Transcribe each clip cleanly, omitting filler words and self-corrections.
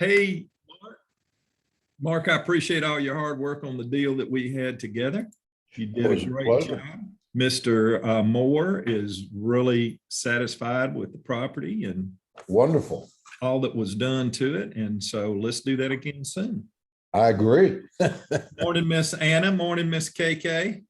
Hey, Mark, I appreciate all your hard work on the deal that we had together. You did a great job. Mr. Moore is really satisfied with the property and wonderful. All that was done to it. And so let's do that again soon. I agree. Morning, Miss Anna. Morning, Miss KK.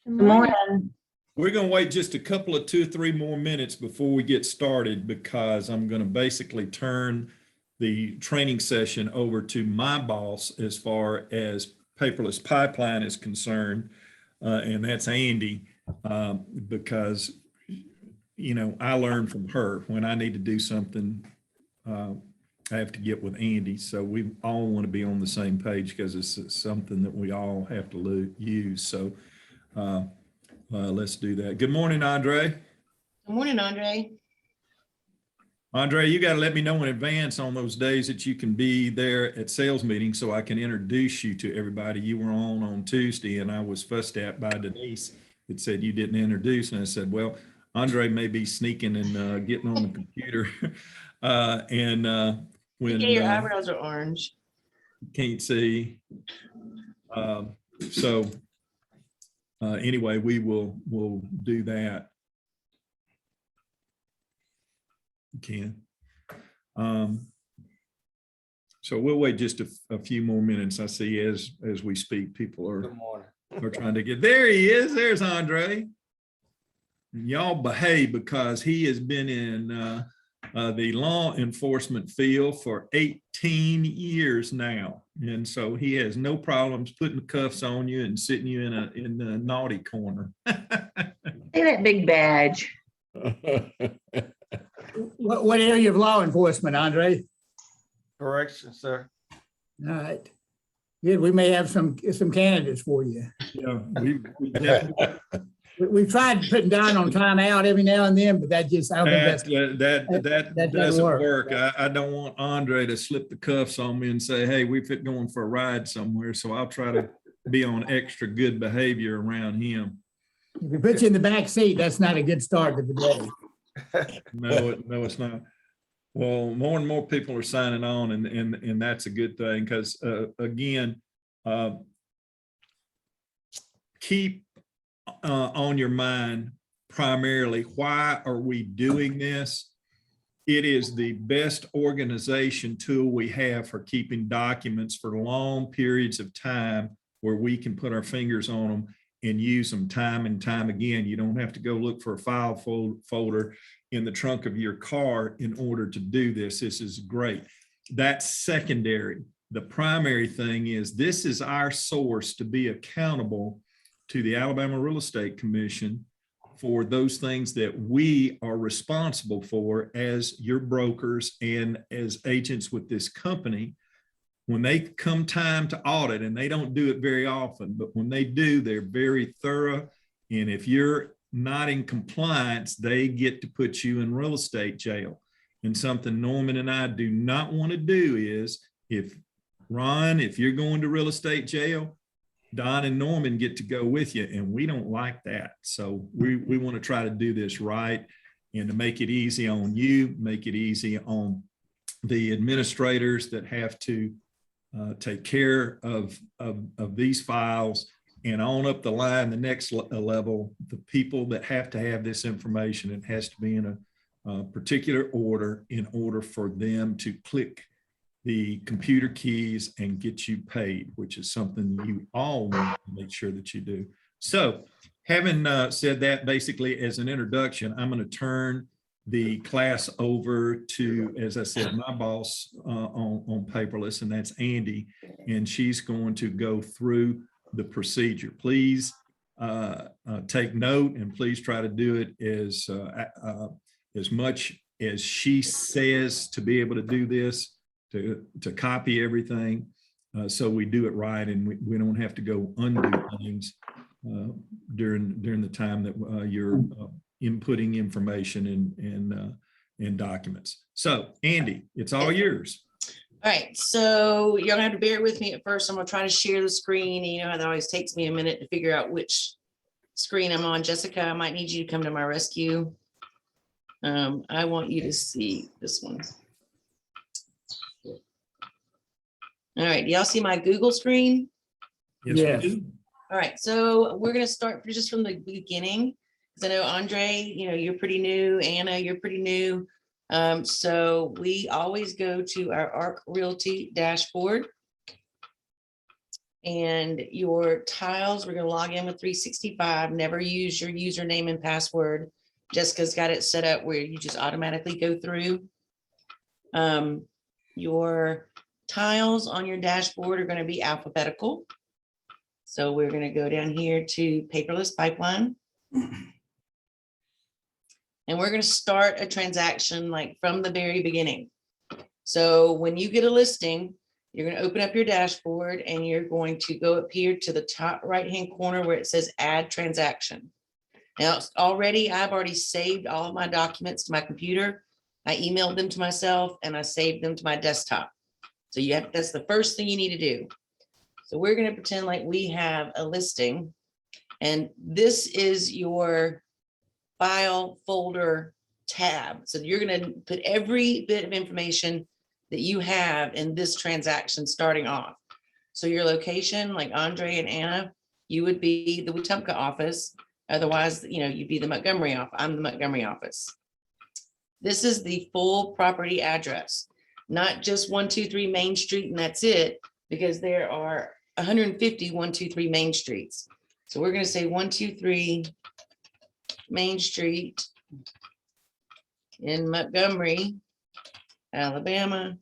Good morning. We're going to wait just a couple of 2 or 3 more minutes before we get started, because I'm going to basically turn the training session over to my boss as far as Paperless Pipeline is concerned, and that's Andi, because, you know, I learned from her. When I need to do something, I have to get with Andi. So we all want to be on the same page because it's something that we all have to use. So let's do that. Good morning, Andre. Good morning, Andre. Andre, you got to let me know in advance on those days that you can be there at sales meetings so I can introduce you to everybody. You were on Tuesday, and I was fussed at by Denise that said you didn't introduce. And I said, well, Andre may be sneaking and getting on the computer. When your eyebrows are orange. Can't see. Anyway, we'll do that. Can. So we'll wait just a few more minutes. I see as we speak, people are trying to get there. He is. There's Andre. And y'all behave, because he has been in the law enforcement field for 18 years now, and so he has no problems putting the cuffs on you and sitting you in the naughty corner. See that big badge. What area of law enforcement, Andre? Correction, sir. All right. Good. We may have some candidates for you. Yeah, we definitely. We've tried putting down on timeout every now and then, but that just, I don't think that doesn't work. I don't want Andre to slip the cuffs on me and say, hey, we're going for a ride somewhere. So I'll try to be on extra good behavior around him. if we put you in the back seat, that's not a good start to the day. No, it's not. Well, more and more people are signing on, and that's a good thing, because again, keep on your mind primarily, why are we doing this? It is the best organization tool we have for keeping documents for long periods of time, where we can put our fingers on them and use them time and time again. You don't have to go look for a file folder in the trunk of your car in order to do this. This is great. That's secondary. The primary thing is, this is our source to be accountable to the Alabama Real Estate Commission for those things that we are responsible for as your brokers and as agents with this company. When they come time to audit, and they don't do it very often, but when they do, they're very thorough. And if you're not in compliance, they get to put you in real estate jail. And something Norman and I do not want to do is, if you're going to real estate jail, Don and Norman get to go with you, and we don't like that. So we want to try to do this right, and to make it easy on you, make it easy on the administrators that have to take care of these files, and on up the line, the next level, the people that have to have this information. It has to be in a particular order in order for them to click the computer keys and get you paid, which is something you all want to make sure that you do. So having said that, basically as an introduction, I'm going to turn the class over to, as I said, my boss on Paperless, and that's Andi, and she's going to go through the procedure. Please take note, and please try to do it as much as she says to be able to do this, to copy everything, so we do it right, and we don't have to go undo things during the time that you're inputting information and documents. So Andi, it's all yours. All right, so you're gonna have to bear with me at first. I'm gonna try to share the screen. You know how that always takes me a minute to figure out which screen I'm on. Jessica, I might need you to come to my rescue. I want you to see this one. All right, do y'all see my Google screen? Yes, Yes. we do. All right, so we're gonna start just from the beginning. Because I know Andre, you're pretty new. Anna, you're pretty new. So we always go to our ARC Realty dashboard. And your tiles, we're gonna log in with 365, never use your username and password. Jessica's got it set up where you just automatically go through. Your tiles on your dashboard are gonna be alphabetical. So we're gonna go down here to paperless pipeline. And we're gonna start a transaction like from the very beginning. So when you get a listing, you're gonna open up your dashboard and you're going to go up here to the top right-hand corner where it says add transaction. Now, I've already saved all of my documents to my computer. I emailed them to myself and I saved them to my desktop. So that's the first thing you need to do. So we're gonna pretend like we have a listing and this is your file folder tab. So you're gonna put every bit of information that you have in this transaction starting off. So your location, like Andre and Anna, you would be the Wetumpka office. Otherwise, you'd be the Montgomery office. I'm the Montgomery office. This is the full property address, not just 123 Main Street and that's it, because there are 150 123 Main Streets. So we're gonna say 123 Main Street in Montgomery, Alabama,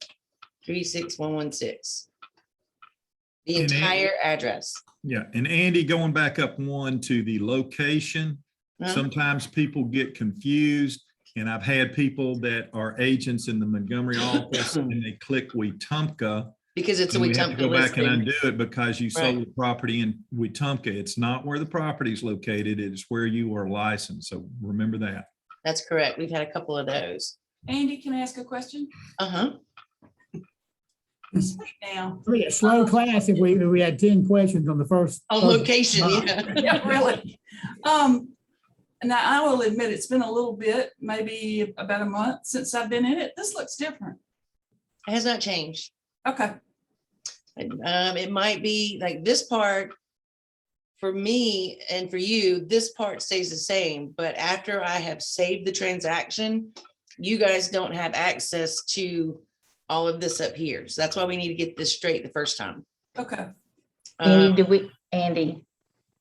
36116. The And entire address. Yeah, and Andy, going back up one to the location, Huh? sometimes people get confused. And I've had people that are agents in the Montgomery office and they click Wetumpka. Because it's a And we have to Wetumpka go back and listing. undo it because you Right. sold the property in Wetumpka. It's not where the property is located. It's where you are licensed. So remember that. That's correct. We've had a couple of those. Andy, can I ask a question? Uh-huh. Now, It'd be a slow class if we had 10 questions on the first. On first location, month. yeah. yeah, really. Now I will admit it's been a little bit, maybe about a month since I've been in it. This looks different. It has not changed. Okay, It might be like this part, for me and for you, this part stays the same, but after I have saved the transaction, you guys don't have access to all of this up here. So that's why we need to get this straight the first time. okay. Andy,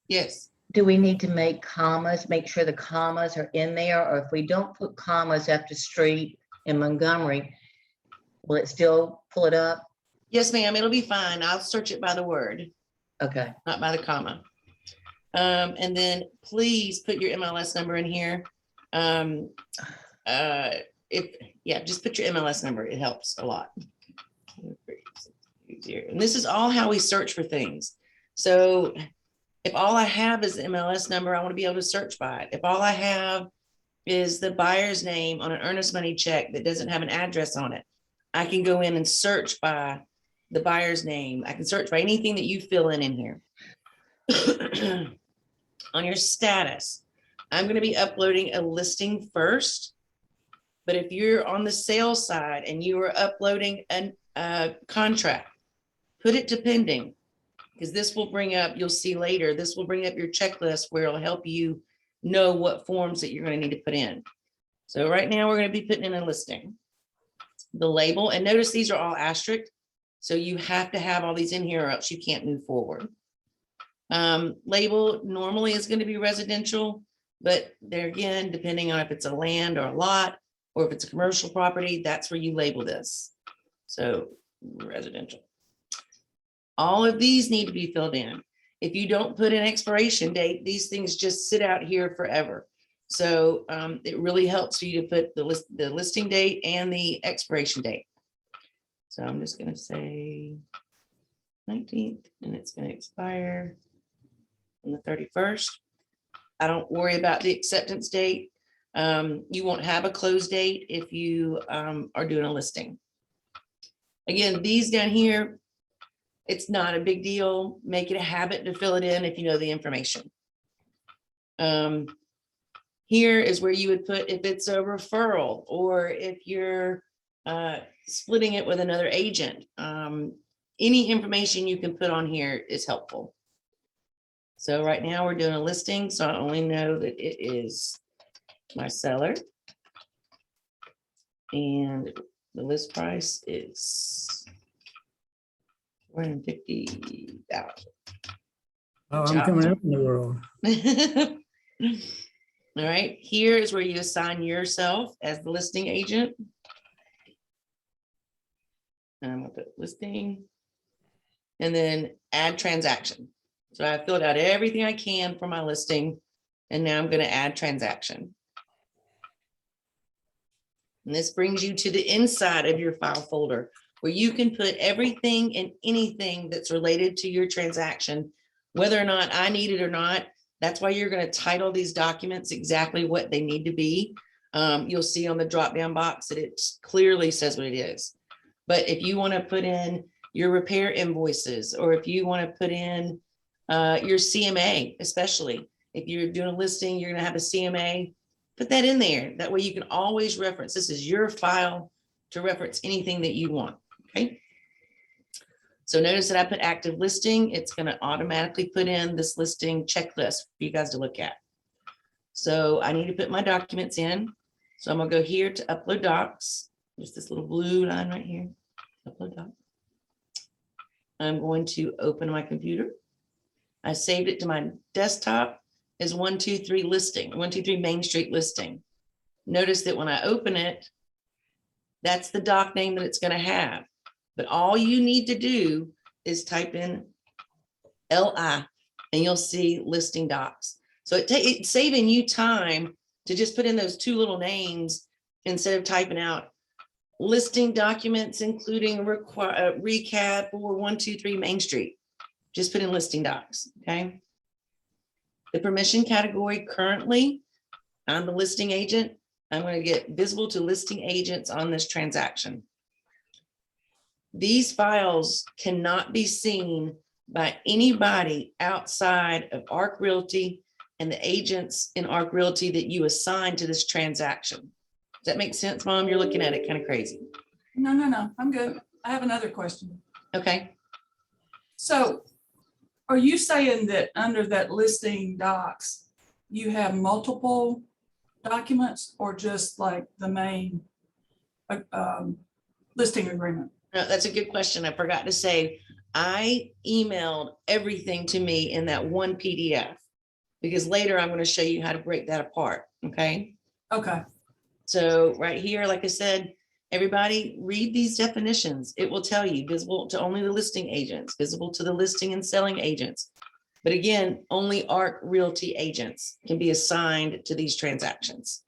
Yes. do we need to make commas, make sure the commas are in there? Or if we don't put commas after street in Montgomery, will it still pull it up? Yes, ma'am. It'll be fine. I'll search it by the word, Okay, not by the comma. And then please put your MLS number in here. Just put your MLS number. It helps a lot. And this is all how we search for things. So if all I have is the MLS number, I want to be able to search by it. If all I have is the buyer's name on an earnest money check that doesn't have an address on it, I can go in and search by the buyer's name. I can search by anything that you fill in here. On your status, I'm going to be uploading a listing first. But if you're on the sales side and you are uploading a contract, put it to pending, because this will bring up, you'll see later, this will bring up your checklist where it'll help you know what forms that you're going to need to put in. So right now we're going to be putting in a listing. The label, and notice these are all asterisk. So you have to have all these in here or else you can't move forward. Label normally is going to be residential, but there again, depending on if it's a land or a lot, or if it's a commercial property, that's where you label this. So residential. All of these need to be filled in. If you don't put an expiration date, these things just sit out here forever. So it really helps for you to put the listing date and the expiration date. So I'm just going to say 19th, and it's going to expire on the 31st. I don't worry about the acceptance date. You won't have a close date if you are doing a listing. Again, these down here, it's not a big deal. Make it a habit to fill it in if you know the information. Here is where you would put if it's a referral or if you're splitting it with another agent. any information you can put on here is helpful. So right now we're doing a listing, so I only know that it is my seller. And the list price is $450,000. Oh, I'm coming up in the world. All right, here is where you assign yourself as the listing agent. And I'm gonna put listing. And then add transaction. So I filled out everything I can for my listing. And now I'm gonna add transaction. And this brings you to the inside of your file folder where you can put everything and anything that's related to your transaction, whether or not I need it or not. That's why you're going to title these documents exactly what they need to be. You'll see on the drop-down box that it clearly says what it is. But if you want to put in your repair invoices, or if you want to put in your CMA, especially if you're doing a listing, you're going to have a CMA, put that in there. That way you can always reference, this is your file to reference anything that you want, okay? So notice that I put active listing. It's going to automatically put in this listing checklist for you guys to look at. So I need to put my documents in. So I'm gonna go here to upload docs. There's this little blue line right here, upload docs. I'm going to open my computer. I saved it to my desktop as 123 listing, 123 Main Street listing. Notice that when I open it, that's the doc name that it's going to have. But all you need to do is type in LI and you'll see listing docs. So it's saving you time to just put in those two little names instead of typing out listing documents, including recap or 123 Main Street. Just put in listing docs, okay? The permission category currently, I'm the listing agent. I'm going to get visible to listing agents on this transaction. These files cannot be seen by anybody outside of ARC Realty and the agents in ARC Realty that you assign to this transaction. Does that make sense, Mom? You're looking at it kind of crazy. No, I'm good. I have another question. Okay. So are you saying that under that listing docs, you have multiple documents or just like the main listing agreement? No, that's a good question. I forgot to say, I emailed everything to me in that one PDF because later I'm going to show you how to break that apart. Okay. Okay. So right here, like I said, everybody read these definitions. It will tell you visible to only the listing agents, visible to the listing and selling agents. But again, only ARC Realty agents can be assigned to these transactions.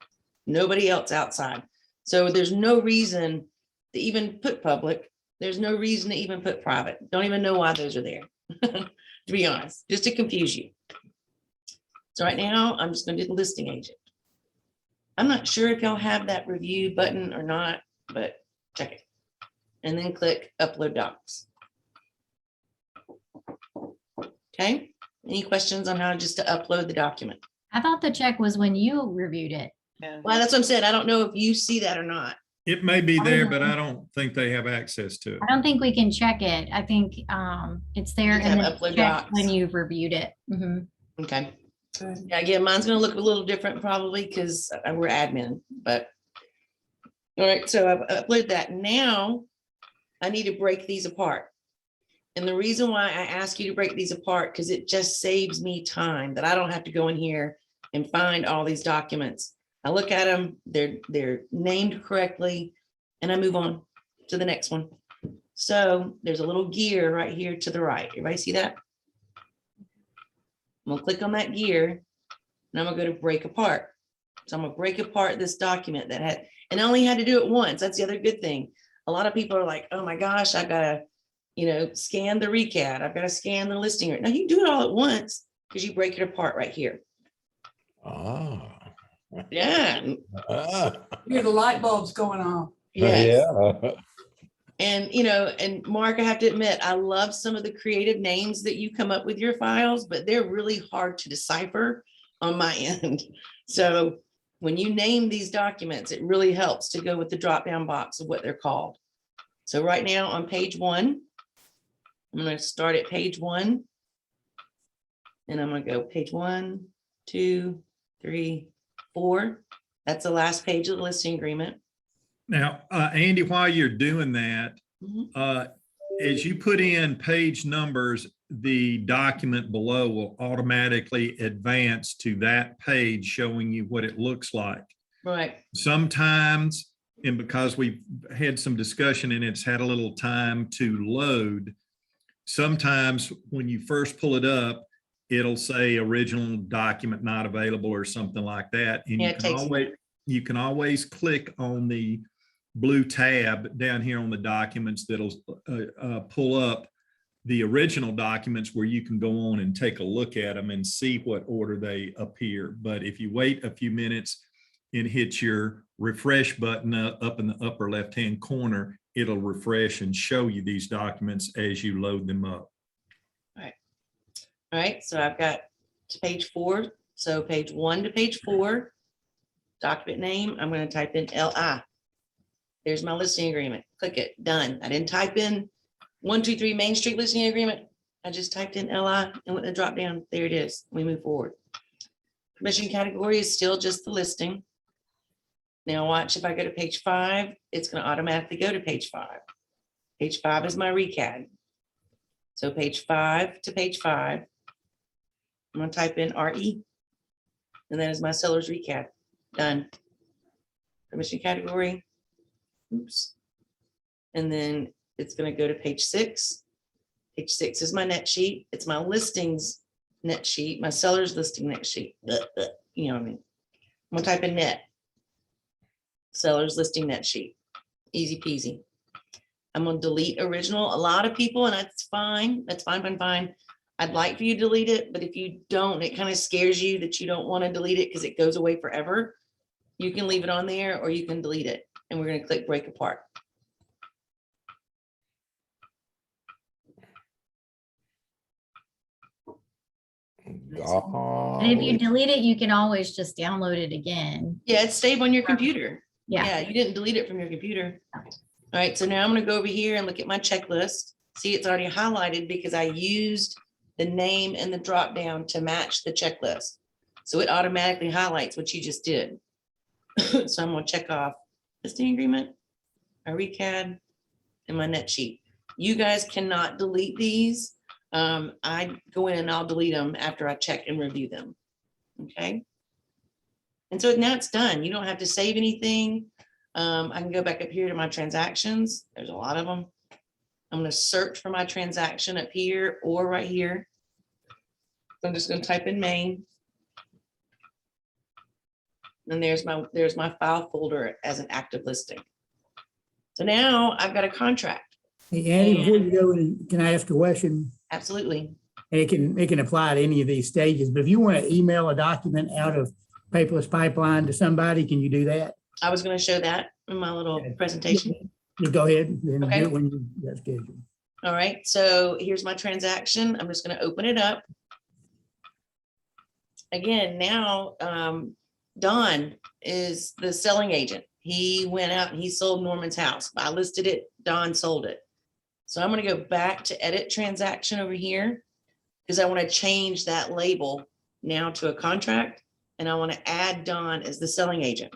Nobody else outside. So there's no reason to even put public. There's no reason to even put private. Don't even know why those are there, to be honest, just to confuse you. So right now, I'm just going to do the listing agent. I'm not sure if y'all have that review button or not, but check it. And then click upload docs. Okay. Any questions on how just to upload the document? I thought the check was when you reviewed it. Well, that's what I'm saying. I don't know if you see that or not. It may be there, but I don't think they have access to it. I don't think we can check it. I think it's there You can and have then upload check docs. when you've reviewed it. Mhm. Okay. Good. Yeah, again, mine's gonna look a little different probably because we're admin, but. All right, so I've uploaded that. Now I need to break these apart. And the reason why I ask you to break these apart, because it just saves me time that I don't have to go in here and find all these documents. I look at them, they're named correctly, and I move on to the next one. So there's a little gear right here to the right. Everybody see that? I'm gonna click on that gear and I'm gonna go to break apart. So I'm gonna break apart this document that had, and I only had to do it once. That's the other good thing. A lot of people are like, oh my gosh, I gotta, scan the recap. I've got to scan the listing. Now you do it all at once because you break it apart right here. Ah. Yeah. Ah. Hear the light bulbs going on. Yes. Yeah. And, and Mark, I have to admit, I love some of the creative names that you come up with your files, but they're really hard to decipher on my end. So when you name these documents, it really helps to go with the drop-down box of what they're called. So right now on page 1, I'm gonna start at page 1. And I'm gonna go page 1, 2, 3, 4. That's the last page of the listing agreement. Now, Andy, while you're doing that, Mhm. as you put in page numbers, the document below will automatically advance to that page showing you what it looks like. Right, Sometimes, and because we've had some discussion and it's had a little time to load, sometimes when you first pull it up, it'll say original document not available or something like that. And Yeah, you it can takes a minute. you can always click on the blue tab down here on the documents that'll pull up the original documents where you can go on and take a look at them and see what order they appear. But if you wait a few minutes and hit your refresh button up in the upper left-hand corner, it'll refresh and show you these documents as you load them up. All right, so I've got to page 4. So page 1 to page 4, document name, I'm gonna type in LI. There's my listing agreement. Click it, done. I didn't type in 123 Main Street listing agreement. I just typed in LI and went to drop down. There it is. We move forward. Permission category is still just the listing. Now watch, if I go to page 5, it's gonna automatically go to page 5. Page 5 is my recad. So page 5 to page 5. I'm gonna type in RE. And that is my seller's recap. Done. Permission category. Oops. And then it's gonna go to page 6. Page 6 is my net sheet. It's my listings net sheet, my seller's listing net sheet. You know what I mean? I'm gonna type in net. Seller's listing net sheet. Easy peasy. I'm gonna delete original. A lot of people, and that's fine. That's fine, fine. I'd like for you to delete it, but if you don't, it kind of scares you that you don't want to delete it because it goes away forever. You can leave it on there or you can delete it. And we're gonna click break apart. And if you delete it, you can always just download it again. Yeah, it's saved on your computer. Yeah. Yeah, you didn't delete it from your computer. All right, so now I'm gonna go over here and look at my checklist. See, it's already highlighted because I used the name and the drop down to match the checklist. So it automatically highlights what you just did. So I'm gonna check off listing agreement, my recad, and my net sheet. You guys cannot delete these. I go in and I'll delete them after I check and review them. Okay. And so now it's done. You don't have to save anything. I can go back up here to my transactions. There's a lot of them. I'm going to search for my transaction up here or right here. So I'm just going to type in main. And there's my file folder as an active listing. So now I've got a contract. Hey, Andy, before you go, can I ask a question? Absolutely. And it can apply to any of these stages, but if you want to email a document out of Paperless Pipeline to somebody, can you do that? I was going to show that in my little presentation. Just go ahead and do Okay. it when you get scheduled. All right, so here's my transaction. I'm just going to open it up. Again, now Don is the selling agent. He went out and he sold Norman's house. I listed it, Don sold it. So I'm going to go back to edit transaction over here because I want to change that label now to a contract. And I want to add Don as the selling agent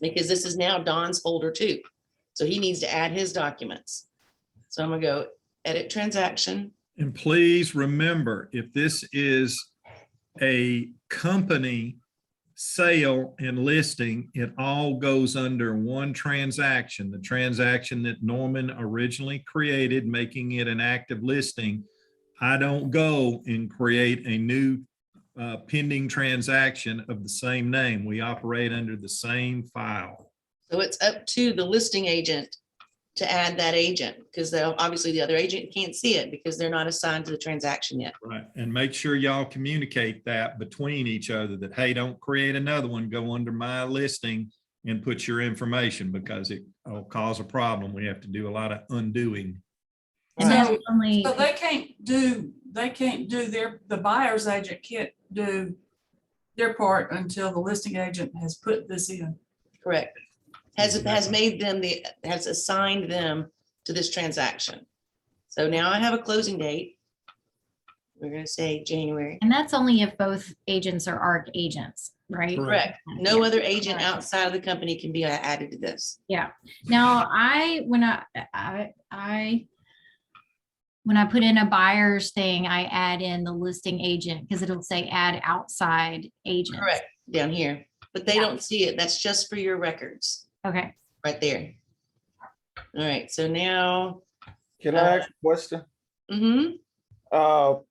because this is now Don's folder too. So he needs to add his documents. So I'm gonna go edit transaction. And please remember, if this is a company sale and listing, it all goes under one transaction, the transaction that Norman originally created, making it an active listing. I don't go and create a new pending transaction of the same name. We operate under the same file. So it's up to the listing agent to add that agent because obviously the other agent can't see it because they're not assigned to the transaction yet. Right. And make sure y'all communicate that between each other that, hey, don't create another one, go under my listing and put your information because it'll cause a problem. We have to do a lot of undoing. And Right. that's only, So they can't do the buyer's agent can't do their part until the listing agent has put this in. Correct. Has made them has assigned them to this transaction. So now I have a closing date. We're gonna say January. And that's only if both agents are ARC agents, right? Correct. No Yeah. other agent Right. outside of the company can be added to this. Yeah. Now, when I put in a buyer's thing, I add in the listing agent because it'll say add outside agent. Correct, down here, but they Yeah. don't see it. That's just for your records, Okay. right there. All right, so now, Can I ask a question? mhm,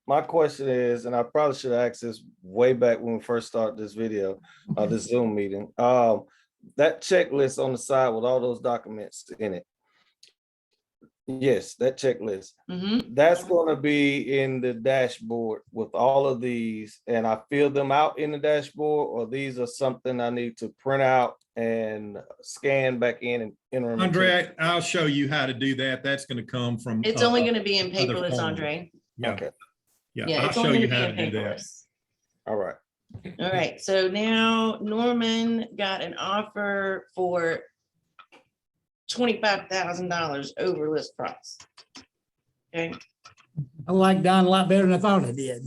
My question is, and I probably should have asked this way back when we first started this video, this Zoom meeting. That checklist on the side with all those documents in it. Yes, that checklist. mhm. That's gonna be in the dashboard with all of these, and I fill them out in the dashboard, or these are something I need to print out and scan back in and enter them. into the- Andre, I'll show you how to do that. That's going to come from. It's only gonna be in other paperless, forms. Andre. Yeah, Okay, yeah. Yeah, I'll it's show only you gonna how be to in do that. paperless. all right. All right, so now Norman got an offer for $25,000 over list price. Okay. I like Don a lot better than I thought I did.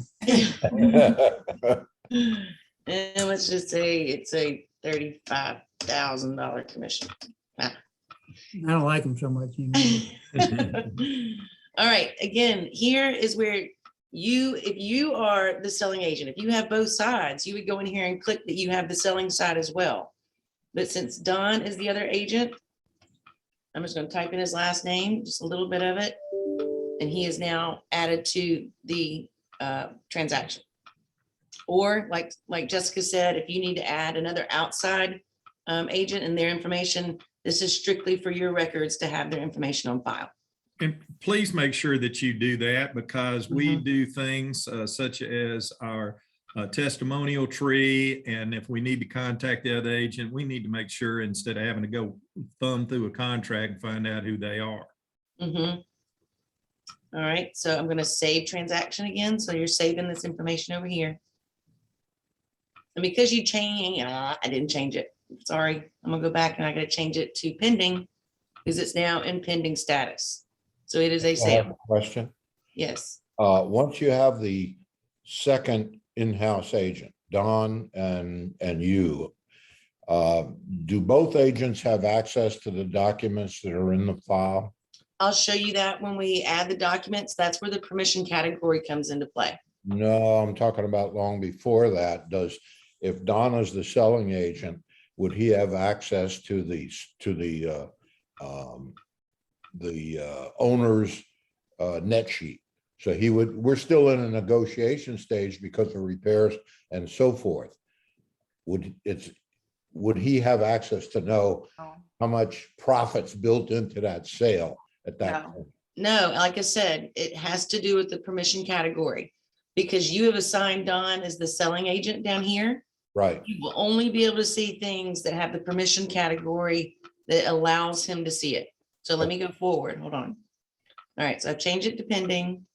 And let's just say it's a $35,000 commission. I don't like him so much anymore. All right, again, here is where if you are the selling agent, if you have both sides, you would go in here and click that you have the selling side as well. But since Don is the other agent, I'm just gonna type in his last name, just a little bit of it. And he is now added to the transaction. Or like Jessica said, if you need to add another outside agent and their information, this is strictly for your records to have their information on file. And please make sure that you do that, because we Mhm. do things such as our testimonial tree. And if we need to contact the other agent, we need to make sure, instead of having to go thumb through a contract and find out who they are. Mhm. All right, so I'm gonna save transaction again. So you're saving this information over here. And because you change, I didn't change it. Sorry, I'm gonna go back and I gotta change it to pending because it's now in pending status. So it is a I have a sale. question. Yes. Once you have the second in-house agent, Don and you, do both agents have access to the documents that are in the file? I'll show you that when we add the documents. That's where the permission category comes into play. No, I'm talking about long before that. If Don is the selling agent, would he have access to the owner's net sheet? So we're still in a negotiation stage because of repairs and so forth. Would he have access to know how much profits built into that sale at that No. point? No, like I said, it has to do with the permission category. Because you have assigned Don as the selling agent down here. Right. You will only be able to see things that have the permission category that allows him to see it. So let me go forward. Hold on. All right, so I've changed it to pending.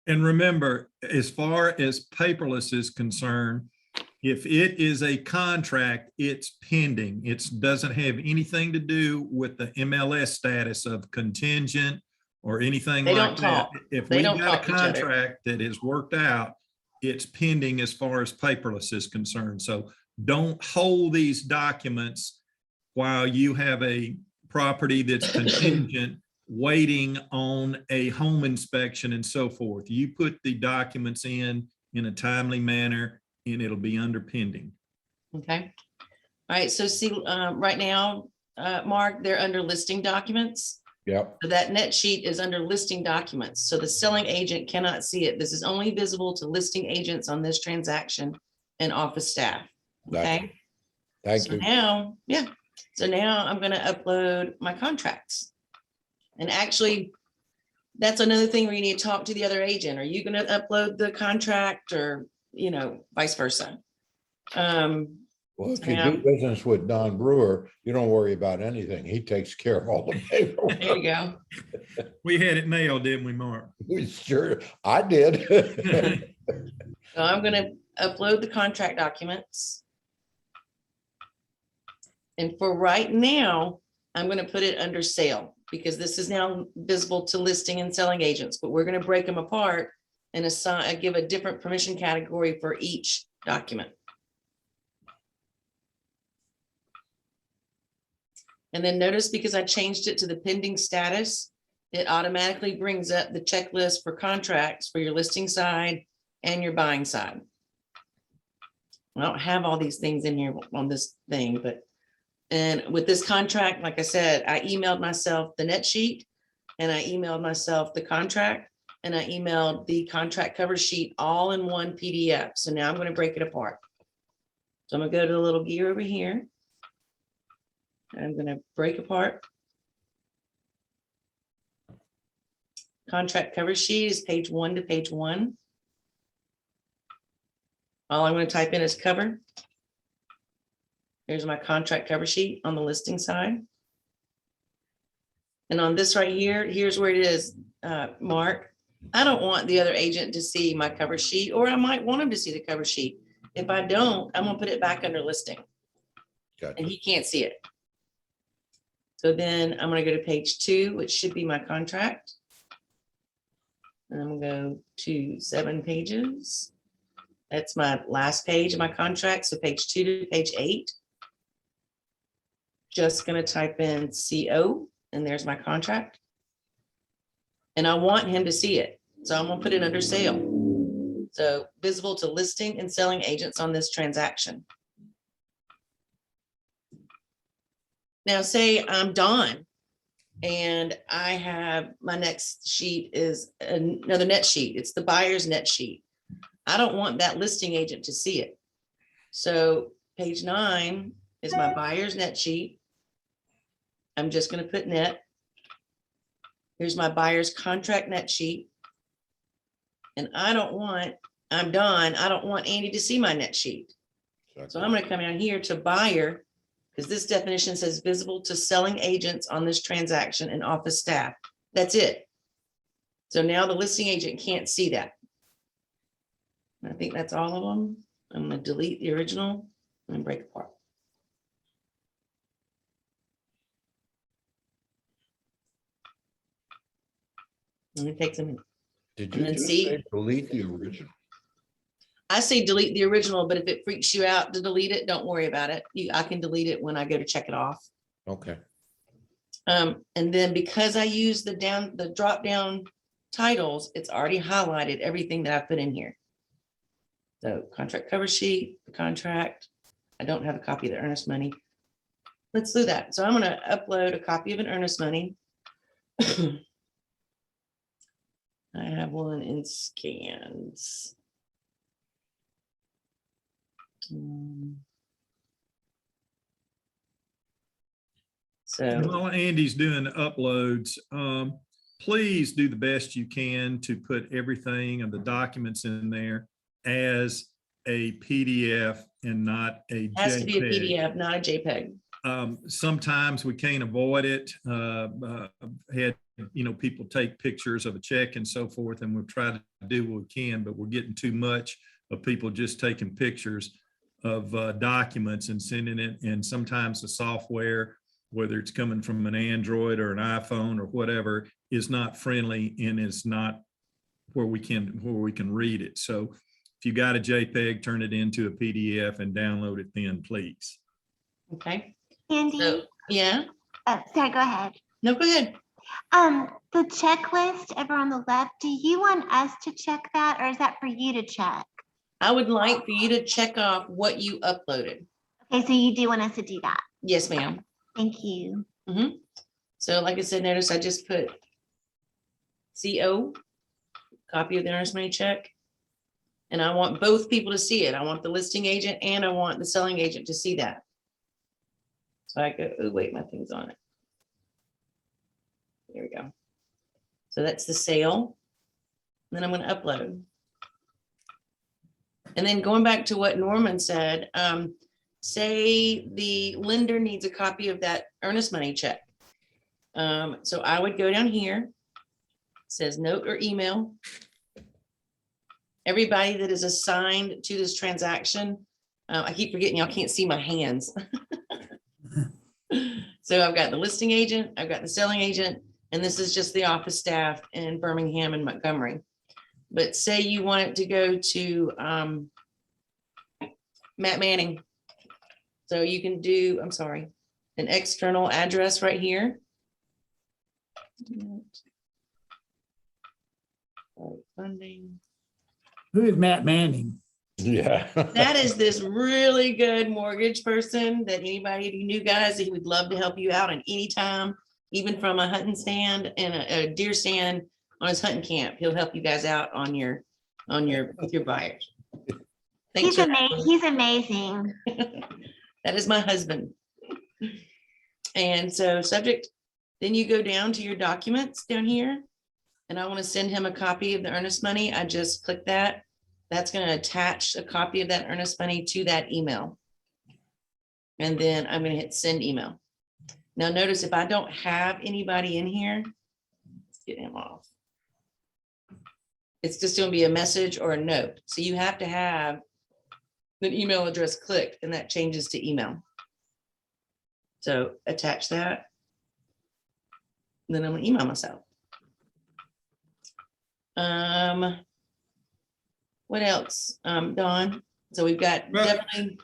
And remember, as far as paperless is concerned, if it is a contract, it's pending. It doesn't have anything to do with the MLS status of contingent or anything They like don't that. talk. If They we don't got a talk to each other. contract that is worked out, it's pending as far as paperless is concerned. So don't hold these documents while you have a property that's contingent, waiting on a home inspection and so forth. You put the documents in a timely manner, and it'll be under pending. Okay. All right, so see, right now, Mark, they're under listing documents. Yep. So that net sheet is under listing documents. So the selling agent cannot see it. This is only visible to listing agents on this transaction and office staff. Gotcha. Okay. Thank So you. now, yeah. So now I'm going to upload my contracts. And actually, that's another thing where you need to talk to the other agent. Are you going to upload the contract, or, vice versa? Well, if you Yeah. do business with Don Brewer, you don't worry about anything. He takes care of all the paperwork. There you go. We had it nailed, didn't we, Mark? Sure, I did. So I'm going to upload the contract documents. And for right now, I'm going to put it under sale. because this is now visible to listing and selling agents, but we're going to break them apart and assign, give a different permission category for each document. And then notice, because I changed it to the pending status, it automatically brings up the checklist for contracts for your listing side and your buying side. I don't have all these things in here on this thing, but, and with this contract, like I said, I emailed myself the net sheet, and I emailed myself the contract, and I emailed the contract cover sheet all in one PDF. So now I'm going to break it apart. So I'm going to go to the little gear over here. I'm going to break apart. Contract cover sheet is page 1 to page 1. All I'm going to type in is cover. Here's my contract cover sheet on the listing side. And on this right here, here's where it is, Mark. I don't want the other agent to see my cover sheet, or I might want him to see the cover sheet. If I don't, I'm going to put it back under listing, and Gotcha. he can't see it. So then I'm going to go to page 2, which should be my contract. And I'm going to go to 7 pages. That's my last page of my contract. So page 2 to page 8. Just going to type in CO, and there's my contract. And I want him to see it. So I'm going to put it under sale. So visible to listing and selling agents on this transaction. Now say I'm Dawn, and I have, my next sheet is another net sheet. It's the buyer's net sheet. I don't want that listing agent to see it. So page 9 is my buyer's net sheet. I'm just going to put net. Here's my buyer's contract net sheet. And I don't want, I'm Dawn, I don't want Andy to see my net sheet. So I'm going to come down here to buyer, because this definition says visible to selling agents on this transaction and office staff. That's it. So now the listing agent can't see that. I think that's all of them. I'm going to delete the original and break apart. And it takes a minute. Did And you then just see- say delete the original? I say delete the original, but if it freaks you out to delete it, don't worry about it. I can delete it when I go to check it off. Okay. And then because I use the drop down titles, it's already highlighted everything that I put in here. So contract cover sheet, the contract. I don't have a copy of the earnest money. Let's do that. So I'm going to upload a copy of an earnest money. I have one in scans. So While Andy's doing the uploads, please do the best you can to put everything and the documents in there as a PDF and not a it has to be a JPEG. PDF, not a JPEG. Sometimes we can't avoid it. Had, people take pictures of a check and so forth, and we'll try to do what we can, but we're getting too much of people just taking pictures of documents and sending it. And sometimes the software, whether it's coming from an Android or an iPhone or whatever, is not friendly and is not where we can read it. So if you got a JPEG, turn it into a PDF and download it then, please. Okay. Andy, So, yeah, sorry, go ahead. no, go ahead. The checklist over on the left, do you want us to check that, or is that for you to check? I would like for you to check off what you uploaded. Okay, so you do want us to do that. Yes, ma'am. Thank you. So like I said, notice I just put CO, copy of the earnest money check. And I want both people to see it. I want the listing agent and I want the selling agent to see that. So I go, oh, wait, my thing's on it. There we go. So that's the sale. Then I'm going to upload. And then going back to what Norman said, say the lender needs a copy of that earnest money check. So I would go down here, it says note or email. Everybody that is assigned to this transaction, I keep forgetting y'all can't see my hands. So I've got the listing agent, I've got the selling agent, and this is just the office staff in Birmingham and Montgomery. But say you want it to go to Matt Manning. So you can do, I'm sorry, an external address right here. Funding. Who is Matt Manning? Yeah. That is this really good mortgage person that anybody, if you knew guys, he would love to help you out at any time, even from a hunting stand and a deer stand on his hunting camp. He'll help you guys out on your with your buyers. Thanks. He's amazing. That is my husband. And so subject, then you go down to your documents down here. And I want to send him a copy of the earnest money. I just click that. That's going to attach a copy of that earnest money to that email. And then I'm going to hit send email. Now notice if I don't have anybody in here, let's get him off. It's just going to be a message or a note. So you have to have an email address clicked, and that changes to email. So attach that. And then I'm going to email myself. What else, Dawn? So we've got Well, definitely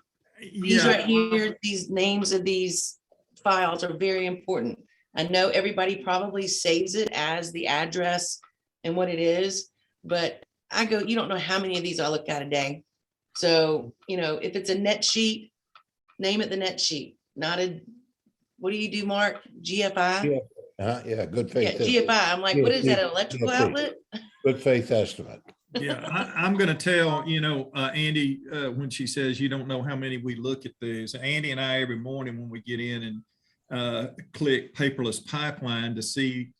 these Yeah, right here, these names of these files are very important. I know everybody probably saves it as the address and what it is, but I go, you don't know how many of these I look at a day. So, you know, if it's a net sheet, name it the net sheet, not a, what do you do, Mark? GFI? Yeah, good Yeah, faith. GFI. I'm like, what is that, an electrical GFI. outlet? Good faith estimate. yeah, I'm gonna tell, Andi, when she says you don't know how many we look at these, Andi and I, every morning when we get in and click Paperless Pipeline to see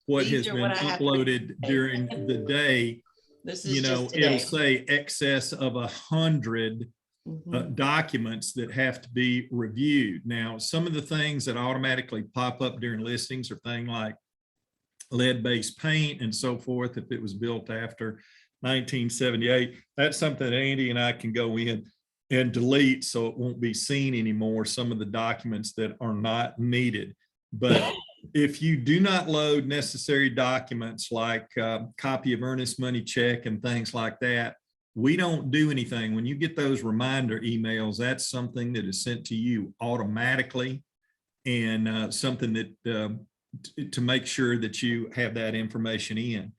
what These has are been what I have to uploaded during the day, This is just it'll today. say excess of 100 Mhm. documents that have to be reviewed. Now, some of the things that automatically pop up during listings are things like lead-based paint and so forth. If it was built after 1978, that's something that Andi and I can go in and delete so it won't be seen anymore, some of the documents that are not needed. But if you do not load necessary documents like copy of earnest money check and things like that, we don't do anything. When you get those reminder emails, that's something that is sent to you automatically, and something that to make sure that you have that information in.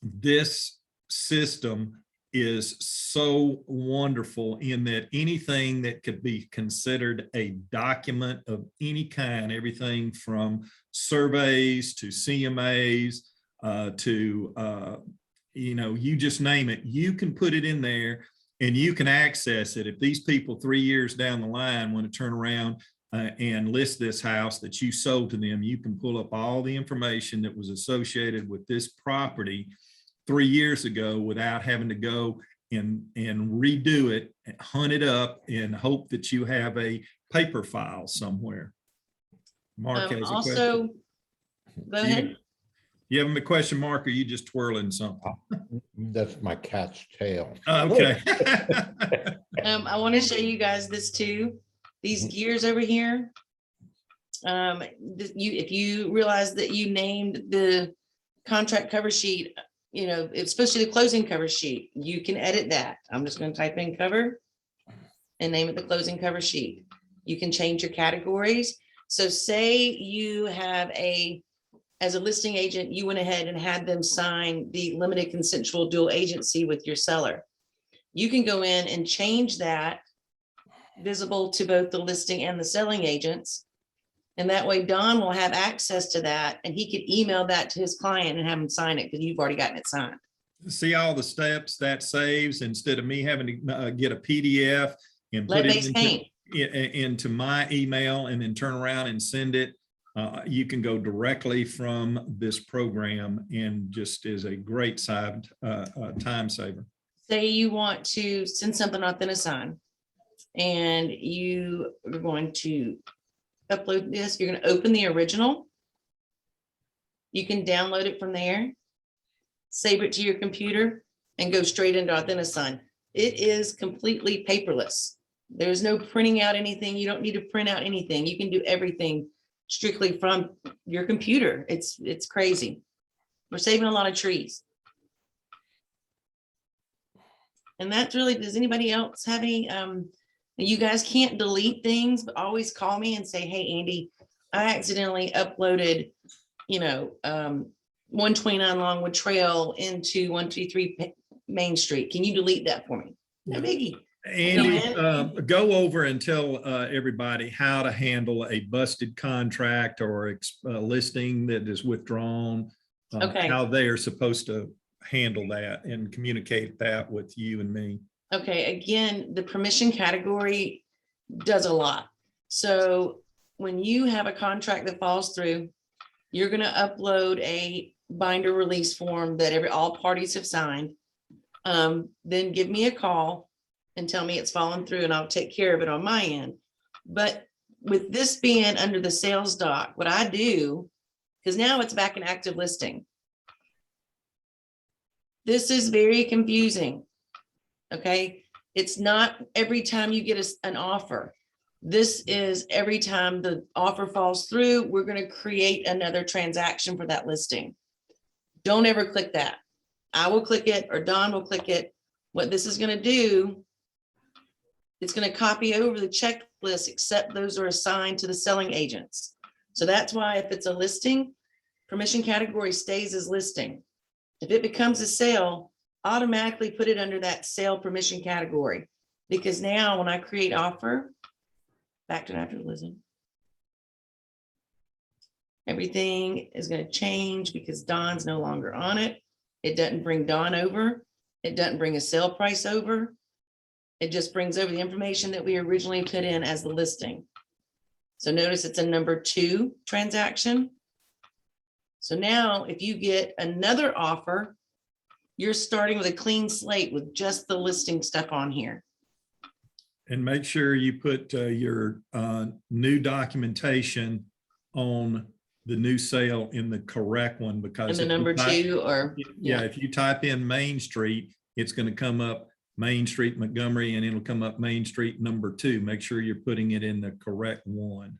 This system is so wonderful in that anything that could be considered a document of any kind, everything from surveys to CMAs to you just name it, you can put it in there and you can access it. If these people 3 years down the line want to turn around and list this house that you sold to them, you can pull up all the information that was associated with this property 3 years ago without having to go and redo it, hunt it up, and hope that you have a paper file somewhere. Mark has a question. Also, go ahead. You have a question, Mark, or you just twirling something? That's my cat's tail. Okay. I want to show you guys this too. These gears over here. If you realize that you named the contract cover sheet, especially the closing cover sheet, you can edit that. I'm just going to type in cover and name it the closing cover sheet. You can change your categories. So say you have as a listing agent, you went ahead and had them sign the limited consensual dual agency with your seller. You can go in and change that visible to both the listing and the selling agents. And that way Don will have access to that and he could email that to his client and have him sign it because you've already gotten it signed. See all the steps that saves instead of me having to get a PDF and put it into my email and then turn around and send it. You can go directly from this program and just is a great time saver. Say you want to send something off in a sign and you are going to upload this. You're going to open the original. You can download it from there, save it to your computer, and go straight into AuthentiSign. It is completely paperless. There's no printing out anything. You don't need to print out anything. You can do everything strictly from your computer. It's crazy. We're saving a lot of trees. And that's really, does anybody else have any, you guys can't delete things, but always call me and say, hey, Andy, I accidentally uploaded, 129 Longwood Trail into 123 Main Street. Can you delete that for me? No biggie. Andy, go over and tell everybody how to handle a busted contract or a listing that is withdrawn. Okay. How they are supposed to handle that and communicate that with you and me. Okay, again, the permission category does a lot. So when you have a contract that falls through, you're going to upload a binder release form that all parties have signed. Then give me a call and tell me it's fallen through and I'll take care of it on my end. But with this being under the sales doc, what I do, because now it's back in active listing. This is very confusing. Okay, it's not every time you get an offer. This is every time the offer falls through, we're going to create another transaction for that listing. Don't ever click that. I will click it or Don will click it. What this is going to do, it's going to copy over the checklist, except those are assigned to the selling agents. So that's why if it's a listing, permission category stays as listing. If it becomes a sale, automatically put it under that sale permission category. Because now when I create offer, back to after listen, everything is going to change because Don's no longer on it. It doesn't bring Don over. It doesn't bring a sale price over. It just brings over the information that we originally put in as the listing. So notice it's a number 2 transaction. So now if you get another offer, you're starting with a clean slate with just the listing stuff on here. And make sure you put your new documentation on the new sale in the correct one, because And the number 2 or yeah, if you type in Main Street, it's going to come up Main Street Montgomery and it'll come up Main Street number 2. Make sure you're putting it in the correct one.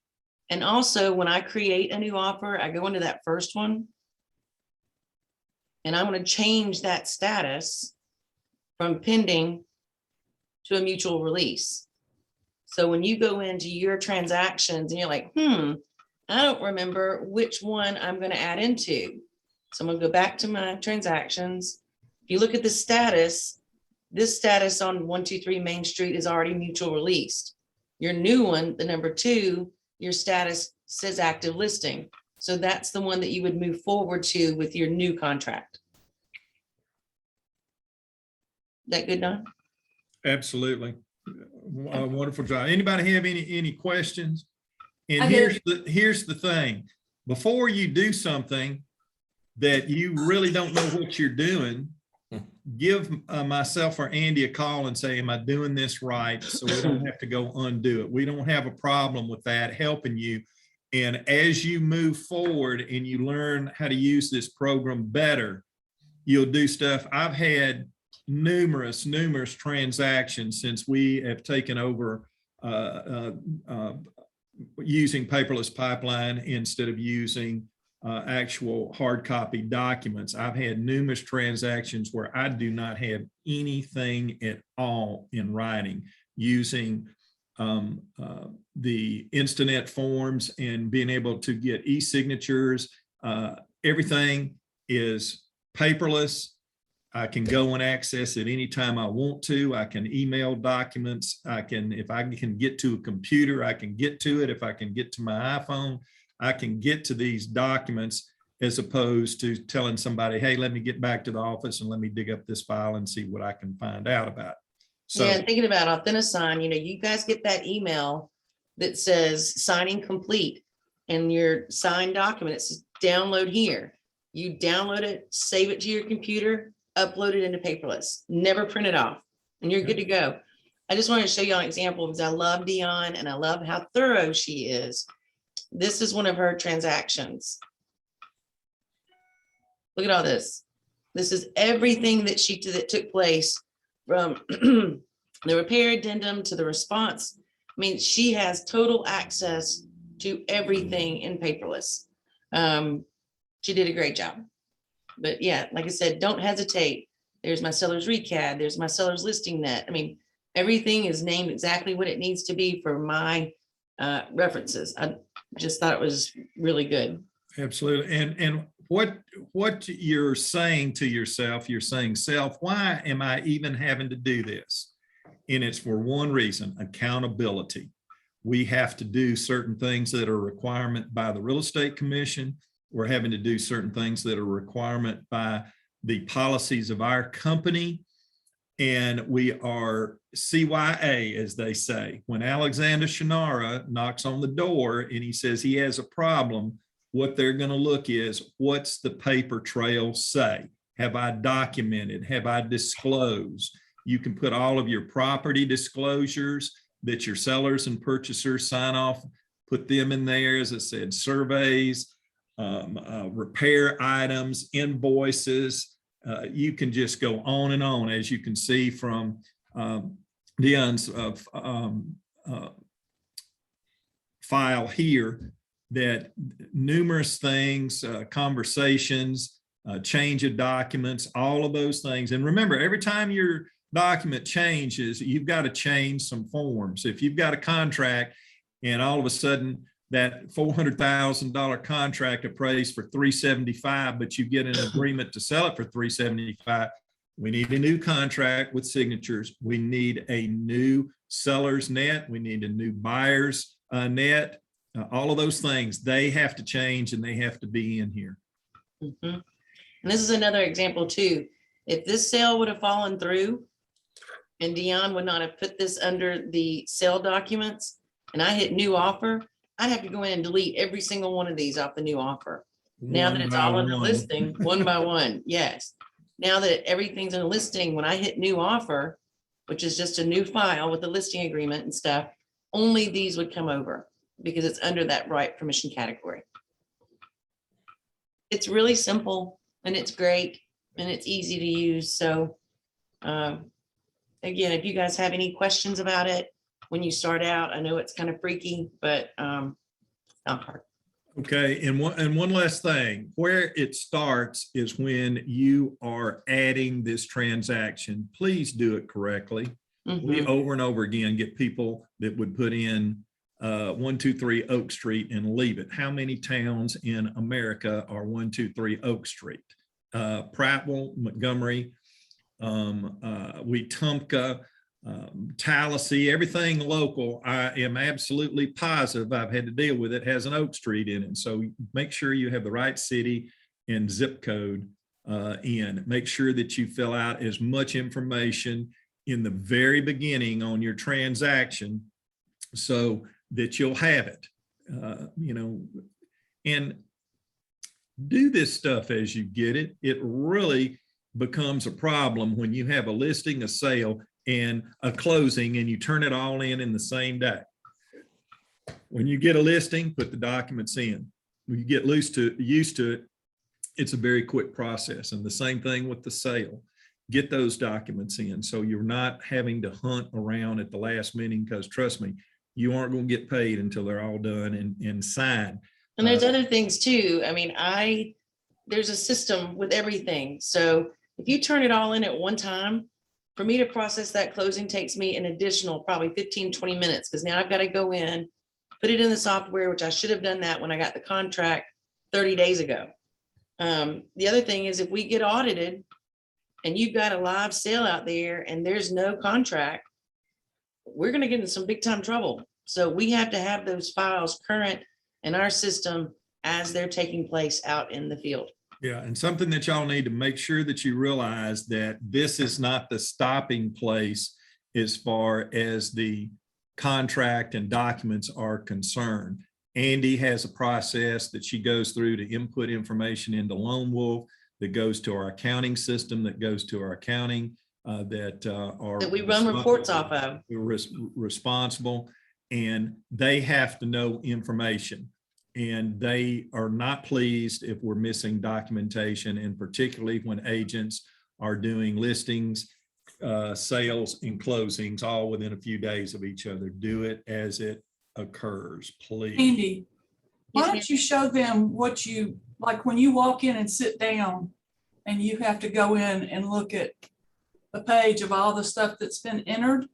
And also when I create a new offer, I go into that first one. And I'm going to change that status from pending to a mutual release. So when you go into your transactions and you're like, I don't remember which one I'm going to add into. So I'm going to go back to my transactions. If you look at the status, this status on 123 Main Street is already mutual released. Your new one, the number 2, your status says active listing. So that's the one that you would move forward to with your new contract. That good, Don? Absolutely. Wonderful job. Anybody have any questions? And I do. here's the thing. Before you do something that you really don't know what you're doing, give myself or Andy a call and say, am I doing this right? So we don't have to go undo it. We don't have a problem with that, helping you. And as you move forward and you learn how to use this program better, you'll do stuff. I've had numerous transactions since we have taken over using paperless pipeline instead of using actual hard copy documents. I've had numerous transactions where I do not have anything at all in writing, using the Instanet forms and being able to get e-signatures. Everything is paperless. I can go and access it anytime I want to. I can email documents. If I can get to a computer, I can get to it. If I can get to my iPhone, I can get to these documents, as opposed to telling somebody, hey, let me get back to the office and let me dig up this file and see what I can find out about. So yeah, thinking about Authentisign, you guys get that email that says signing complete and your signed document, it says download here. You download it, save it to your computer, upload it into Paperless, never print it off, and you're good to go. I just wanted to show you an example because I love Dion and I love how thorough she is. This is one of her transactions. Look at all this. This is everything that took place from the repair addendum to the response. I mean, she has total access to everything in Paperless. She did a great job. But yeah, like I said, don't hesitate. There's my seller's recad, there's my seller's listing net. I mean, everything is named exactly what it needs to be for my references. I just thought it was really good. Absolutely. And what you're saying to yourself, you're saying, self, why am I even having to do this? And it's for one reason, accountability. We have to do certain things that are a requirement by the Real Estate Commission. We're having to do certain things that are a requirement by the policies of our company. And we are CYA, as they say. When Alexander Shannara knocks on the door and he says he has a problem, what they're going to look is, what's the paper trail say? Have I documented? Have I disclosed? You can put all of your property disclosures that your sellers and purchasers sign off, put them in there, as I said, surveys, repair items, invoices. You can just go on and on, as you can see from Dion's file here, that numerous things, conversations, change of documents, all of those things. And remember, every time your document changes, you've got to change some forms. If you've got a contract and all of a sudden that $400,000 contract appraised for $375,000, but you get an agreement to sell it for $375,000, we need a new contract with signatures. We need a new seller's net. We need a new buyer's net. All of those things, they have to change and they have to be in here. And this is another example too. If this sale would have fallen through and Dion would not have put this under the sale documents and I hit new offer, I'd have to go in and delete every single one of these off the new offer. Now that it's all in the listing, one by one, yes. Now that everything's in a listing, when I hit new offer, which is just a new file with the listing agreement and stuff, only these would come over because it's under that right permission category. It's really simple and it's great and it's easy to use. So again, if you guys have any questions about it when you start out, I know it's kind of freaky, but not hard. Okay, and one last thing, where it starts is when you are adding this transaction. Please do it correctly. We over and over again get people that would put in 123 Oak Street and leave it. How many towns in America are 123 Oak Street? Prattville, Montgomery, Wetumpka, Tallahassee, everything local. I am absolutely positive, I've had to deal with it, has an Oak Street in it. So make sure you have the right city and zip code in. Make sure that you fill out as much information in the very beginning on your transaction so that you'll have it, and do this stuff as you get it. It really becomes a problem when you have a listing, a sale, and a closing, and you turn it all in the same day. When you get a listing, put the documents in. When you get used to it, it's a very quick process. And the same thing with the sale. Get those documents in so you're not having to hunt around at the last minute, because trust me, you aren't going to get paid until they're all done and signed. And there's other things too. I mean, there's a system with everything. So if you turn it all in at one time, for me to process that closing takes me an additional probably 15, 20 minutes, because now I've got to go in, put it in the software, which I should have done that when I got the contract 30 days ago. The other thing is, if we get audited and you've got a live sale out there and there's no contract, we're going to get in some big time trouble. So we have to have those files current in our system as they're taking place out in the field. Yeah, and something that y'all need to make sure that you realize, that this is not the stopping place as far as the contract and documents are concerned. Andi has a process that she goes through to input information into Lone Wolf, that goes to our accounting system, that goes to our accounting that we run reports off of. Responsible, and they have to know information. And they are not pleased if we're missing documentation, and particularly when agents are doing listings sales and closings all within a few days of each other. Do it as it occurs, please. Andy, why Yes, ma'am. don't you show them what you, like when you walk in and sit down and you have to go in and look at the page of all the stuff that's been entered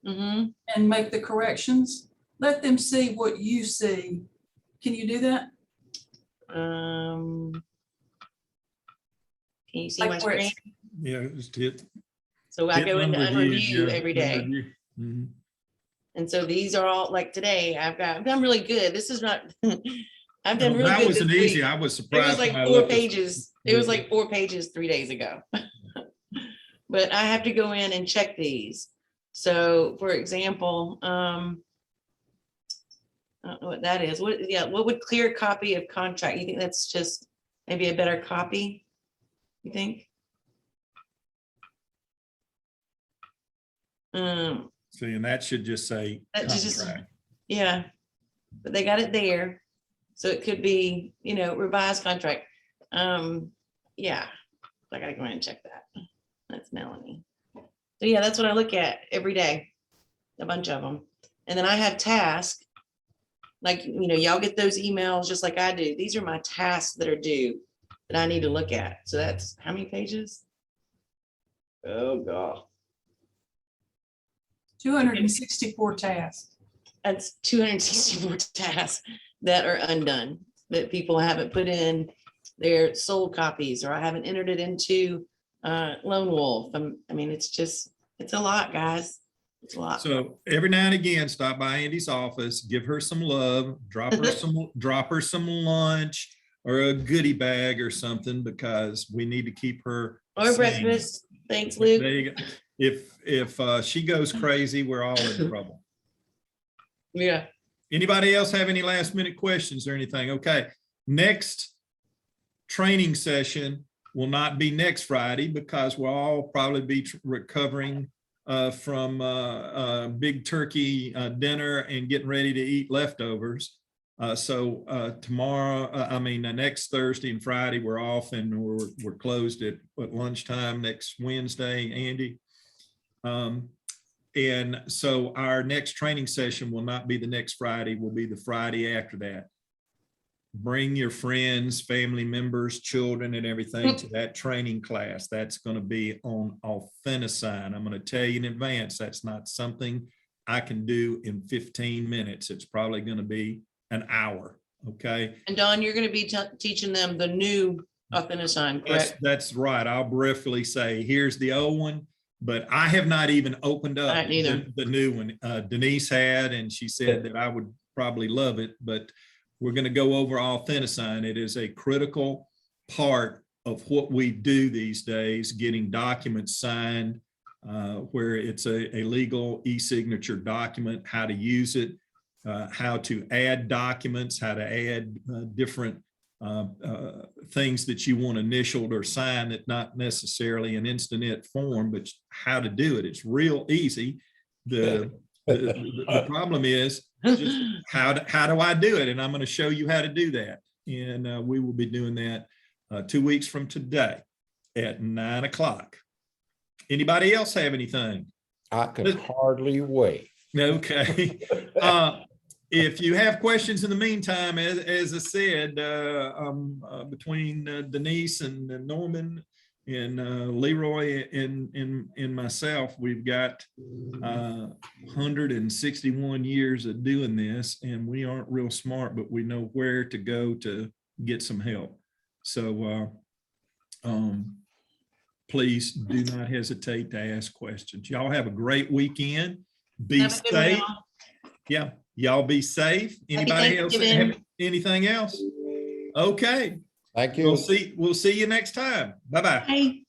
Mhm. and make the corrections? Let them see what you see. Can you do that? Can you see my Like where screen? it's, Yeah, just hit. So I hit go into unreview, unreview yeah, every day. unreview. Mhm. And so these are all, like today, I've done really good. This is not, I've done No, really that good wasn't this easy. week. I was It surprised. was when I like 4 looked at- pages. It was like 4 pages 3 days ago. But I have to go in and check these. So for example, I don't know what that is. What would clear copy of contract? You think that's just maybe a better copy? You think? See, and that should just say That just- contract. Yeah, but they got it there. So it could be, revised contract. Yeah, I gotta go in and check that. That's Melanie. So yeah, that's what I look at every day, a bunch of them. And then I have tasks. Like, y'all get those emails just like I do. These are my tasks that are due that I need to look at. So that's how many pages? Oh, God. 264 tasks. That's 264 tasks that are undone, that people haven't put in their sold copies, or I haven't entered it into Lone Wolf. I mean, it's a lot, guys. It's a lot. So every now and again, stop by Andy's office, give her some love, drop her some lunch or a goodie bag or something, because we need to keep her Or sane. breakfast. Thanks, There Luke. you go. If she goes crazy, we're all in trouble. Yeah. Anybody else have any last minute questions or anything? Okay, next training session will not be next Friday, because we'll all probably be recovering from big turkey dinner and getting ready to eat leftovers. So tomorrow, next Thursday and Friday, we're off, and we're closed at lunchtime next Wednesday, Andy. And so our next training session will not be the next Friday, will be the Friday after that. Bring your friends, family members, children, and everything to that training class. That's going to be on Authenticide. I'm going to tell you in advance, that's not something I can do in 15 minutes. It's probably going to be an hour. Okay. And Dawn, you're going to be teaching them the new Authenticide, correct? That's right. I'll briefly say, here's the old one, but I have not even opened up the new one. Denise had, and she said that I would probably love it, but we're going to go over Authenticide. It is a critical part of what we do these days, getting documents signed, where it's a legal e-signature document, how to use it, how to add documents, how to add different things that you want initialed or signed, that not necessarily an instant form, but how to do it. It's real easy. The problem is just how do I do it? And I'm going to show you how to do that. And we will be doing that 2 weeks from today at 9 o'clock. Anybody else have anything? I can hardly wait. Okay. If you have questions in the meantime, as I said, between Denise and Norman and Leroy and myself, we've got 161 years of doing this, and we aren't real smart, but we know where to go to get some help. So please do not hesitate to ask questions. Y'all have a great weekend. Be Have a good one, safe. y'all. Yeah, y'all be safe. Anybody else have anything else? Okay. Thank you. We'll see you next time. Bye-bye. Bye.